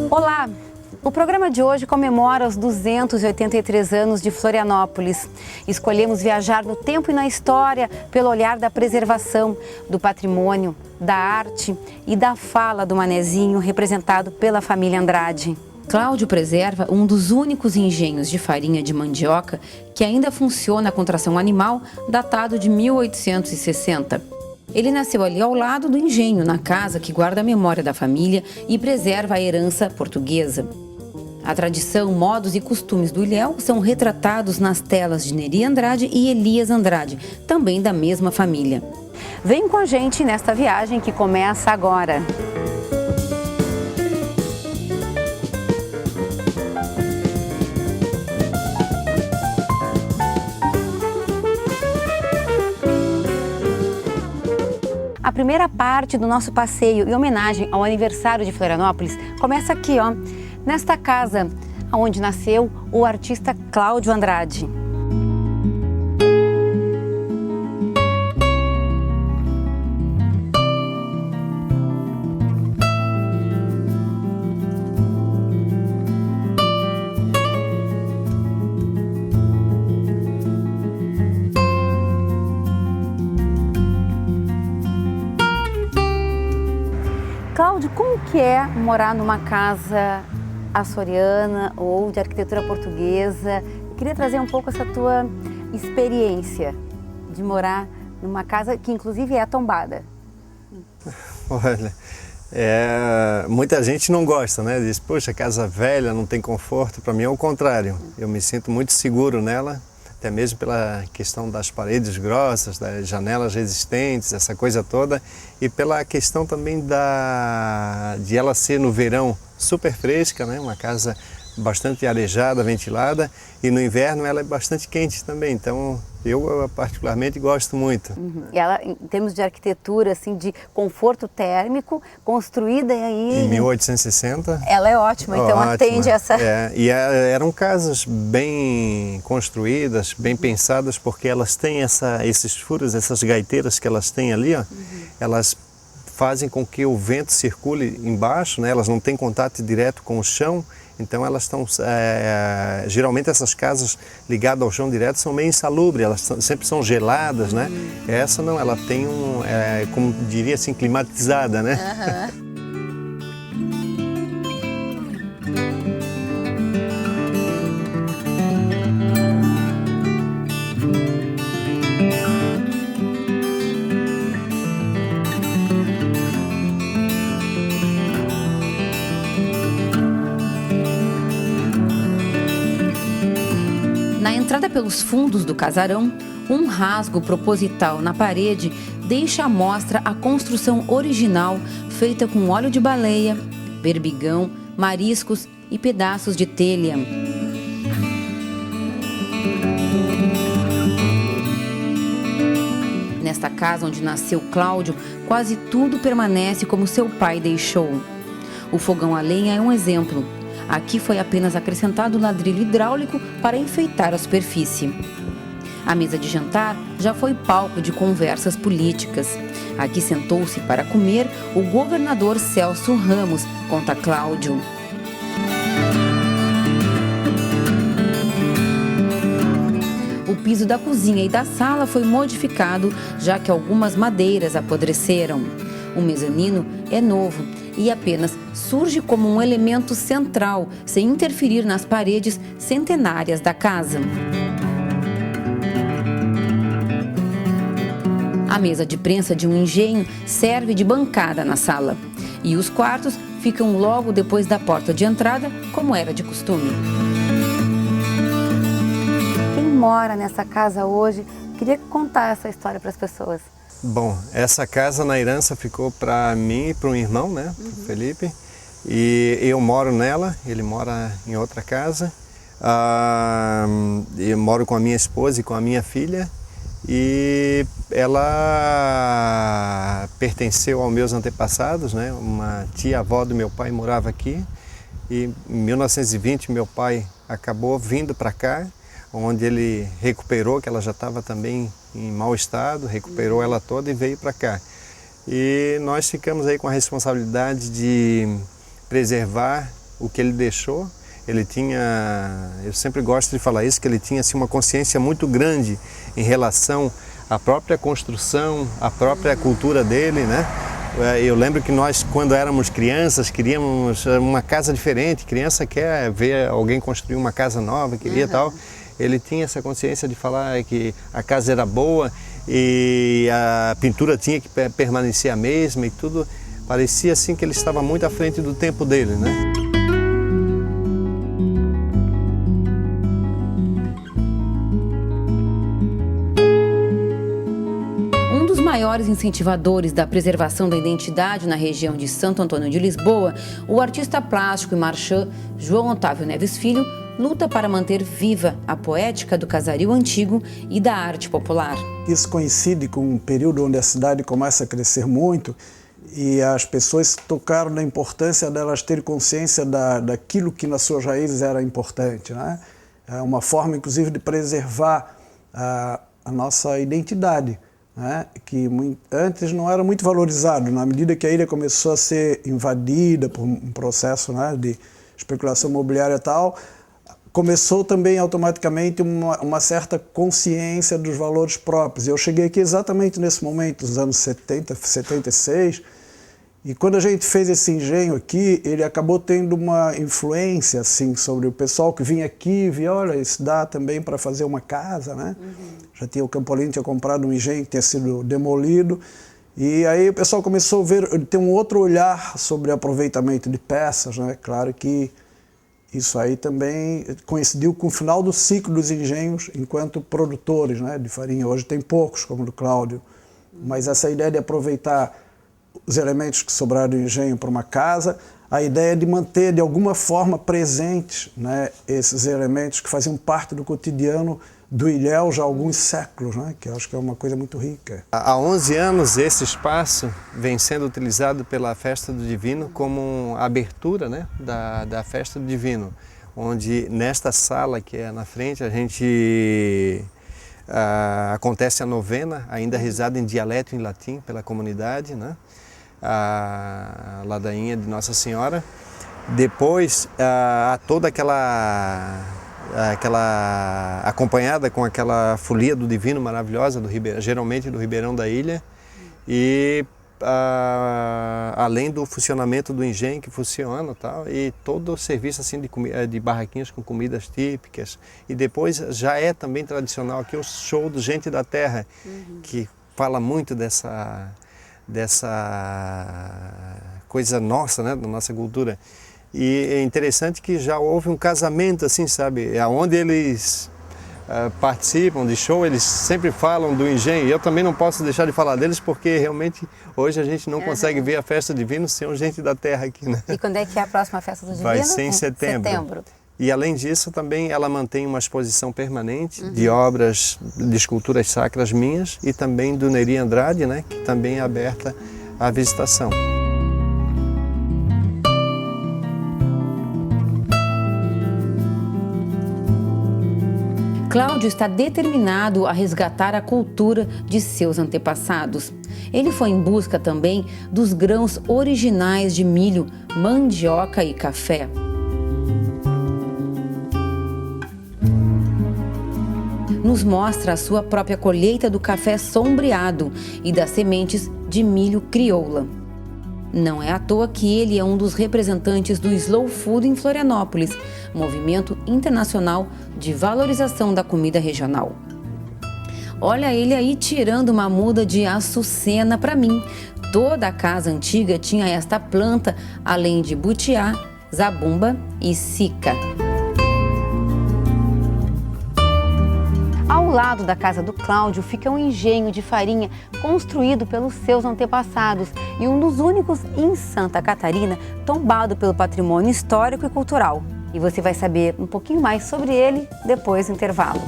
Olá! O programa de hoje comemora os 283 anos de Florianópolis. Escolhemos viajar no tempo e na história pelo olhar da preservação, do patrimônio, da arte e da fala do manezinho representado pela família Andrade. Cláudio preserva um dos únicos engenhos de farinha de mandioca que ainda funciona com tração animal, datado de 1860. Ele nasceu ali ao lado do engenho, na casa que guarda a memória da família e preserva a herança portuguesa. A tradição, modos e costumes do Ilhéu são retratados nas telas de Neri Andrade e Elias Andrade, também da mesma família. Vem com a gente nesta viagem que começa agora. A primeira parte do nosso passeio em homenagem ao aniversário de Florianópolis começa aqui, ó, nesta casa onde nasceu o artista Cláudio Andrade. Cláudio, como que é morar numa casa açoriana ou de arquitetura portuguesa? Eu queria trazer um pouco essa tua experiência de morar numa casa que inclusive é tombada. Olha, muita gente não gosta, né? Diz, poxa, casa velha, não tem conforto. Para mim é o contrário. Eu me sinto muito seguro nela, até mesmo pela questão das paredes grossas, das janelas resistentes, essa coisa toda, e pela questão também de ela ser no verão super fresca, né? Uma casa bastante arejada, ventilada, e no inverno ela é bastante quente também, então eu particularmente gosto muito. E ela, em termos de arquitetura, assim, de conforto térmico, construída aí... Em 1860. Ela é ótima, então ótima. Atende essa... Eram casas bem construídas, bem pensadas, porque elas têm esses furos, essas gaiteiras que elas têm ali, ó, elas fazem com que o vento circule embaixo, né? Elas não têm contato direto com o chão, então elas estão, geralmente essas casas ligadas ao chão direto são meio insalubres, elas sempre são geladas, né? Essa não, ela tem como diria assim, climatizada, né? Na entrada pelos fundos do casarão, um rasgo proposital na parede deixa à mostra a construção original feita com óleo de baleia, berbigão, mariscos e pedaços de telha. Nesta casa onde nasceu Cláudio, quase tudo permanece como seu pai deixou. O fogão a lenha é um exemplo. Aqui foi apenas acrescentado ladrilho hidráulico para enfeitar a superfície. A mesa de jantar já foi palco de conversas políticas. Aqui sentou-se para comer o governador Celso Ramos, conta Cláudio. O piso da cozinha e da sala foi modificado, já que algumas madeiras apodreceram. O mezanino é novo e apenas surge como um elemento central, sem interferir nas paredes centenárias da casa. A mesa de prensa de um engenho serve de bancada na sala. E os quartos ficam logo depois da porta de entrada, como era de costume. Quem mora nessa casa hoje, queria contar essa história para as pessoas. Bom, essa casa na herança ficou para mim e para um irmão, né, pro Felipe, e eu moro nela, ele mora em outra casa, eu moro com a minha esposa e com a minha filha, e ela pertenceu aos meus antepassados, né, uma tia-avó do meu pai morava aqui, e em 1920 meu pai acabou vindo para cá, onde ele recuperou, que ela já estava também em mau estado, recuperou ela toda e veio para cá. E nós ficamos aí com a responsabilidade de preservar o que ele deixou. Ele tinha, eu sempre gosto de falar isso, que ele tinha assim, uma consciência muito grande em relação à própria construção, à própria cultura dele, né? Eu lembro que nós, quando éramos crianças, queríamos uma casa diferente. Criança quer ver alguém construir uma casa nova, queria tal. Ele tinha essa consciência de falar que a casa era boa e a pintura tinha que permanecer a mesma e tudo. Parecia assim que ele estava muito à frente do tempo dele, né? Um dos maiores incentivadores da preservação da identidade na região de Santo Antônio de Lisboa, o artista plástico e marchand João Otávio Neves Filho luta para manter viva a poética do casario antigo e da arte popular. Isso coincide com um período onde a cidade começa a crescer muito e as pessoas tocaram na importância delas terem consciência daquilo que nas suas raízes era importante, né? É uma forma, inclusive, de preservar a nossa identidade, né? Que antes não era muito valorizado. Na medida que a ilha começou a ser invadida por um processo, né, de especulação imobiliária e tal, começou também automaticamente uma certa consciência dos valores próprios. Eu cheguei aqui exatamente nesse momento, nos anos 70, 76, e quando a gente fez esse engenho aqui, ele acabou tendo uma influência assim, sobre o pessoal que vinha aqui e via, olha, isso dá também para fazer uma casa, né? Já tinha, o Campolim tinha comprado um engenho que tinha sido demolido, e aí o pessoal começou a ver, ter um outro olhar sobre aproveitamento de peças, né? Claro que isso aí também coincidiu com o final do ciclo dos engenhos enquanto produtores, né, de farinha. Hoje tem poucos, como o do Cláudio, mas essa ideia de aproveitar os elementos que sobraram do engenho para uma casa, a ideia de manter de alguma forma presentes, né, esses elementos que faziam parte do cotidiano do Ilhéu já há alguns séculos, né, que eu acho que é uma coisa muito rica. Há 11 anos esse espaço vem sendo utilizado pela Festa do Divino como abertura, né, da Festa do Divino, onde nesta sala que é na frente a gente acontece a novena, ainda rezada em dialeto e em latim pela comunidade, né, a ladainha de Nossa Senhora. Depois toda aquela acompanhada com aquela folia do Divino maravilhosa, geralmente do Ribeirão da Ilha, e além do funcionamento do engenho que funciona tal, e todo o serviço assim de barraquinhas com comidas típicas. E depois já é também tradicional aqui o show do Gente da Terra, que fala muito dessa coisa nossa, né, da nossa cultura. E é interessante que já houve um casamento, assim, sabe, onde eles participam de show, eles sempre falam do engenho. E eu também não posso deixar de falar deles, porque realmente hoje a gente não consegue ver a Festa do Divino sem o Gente da Terra aqui, né? E quando é que é a próxima Festa do Divino? Vai ser em setembro. E além disso, também ela mantém uma exposição permanente de obras de esculturas sacras minhas e também do Neri Andrade, né, que também é aberta à visitação. Cláudio está determinado a resgatar a cultura de seus antepassados. Ele foi em busca também dos grãos originais de milho, mandioca e café. Nos mostra a sua própria colheita do café sombreado e das sementes de milho crioula. Não é à toa que ele é um dos representantes do Slow Food em Florianópolis, movimento internacional de valorização da comida regional. Olha ele aí tirando uma muda de açucena para mim. Toda a casa antiga tinha esta planta, além de butiá, zabumba e sica. Ao lado da casa do Cláudio fica um engenho de farinha construído pelos seus antepassados e um dos únicos em Santa Catarina tombado pelo patrimônio histórico e cultural. E você vai saber um pouquinho mais sobre ele depois do intervalo.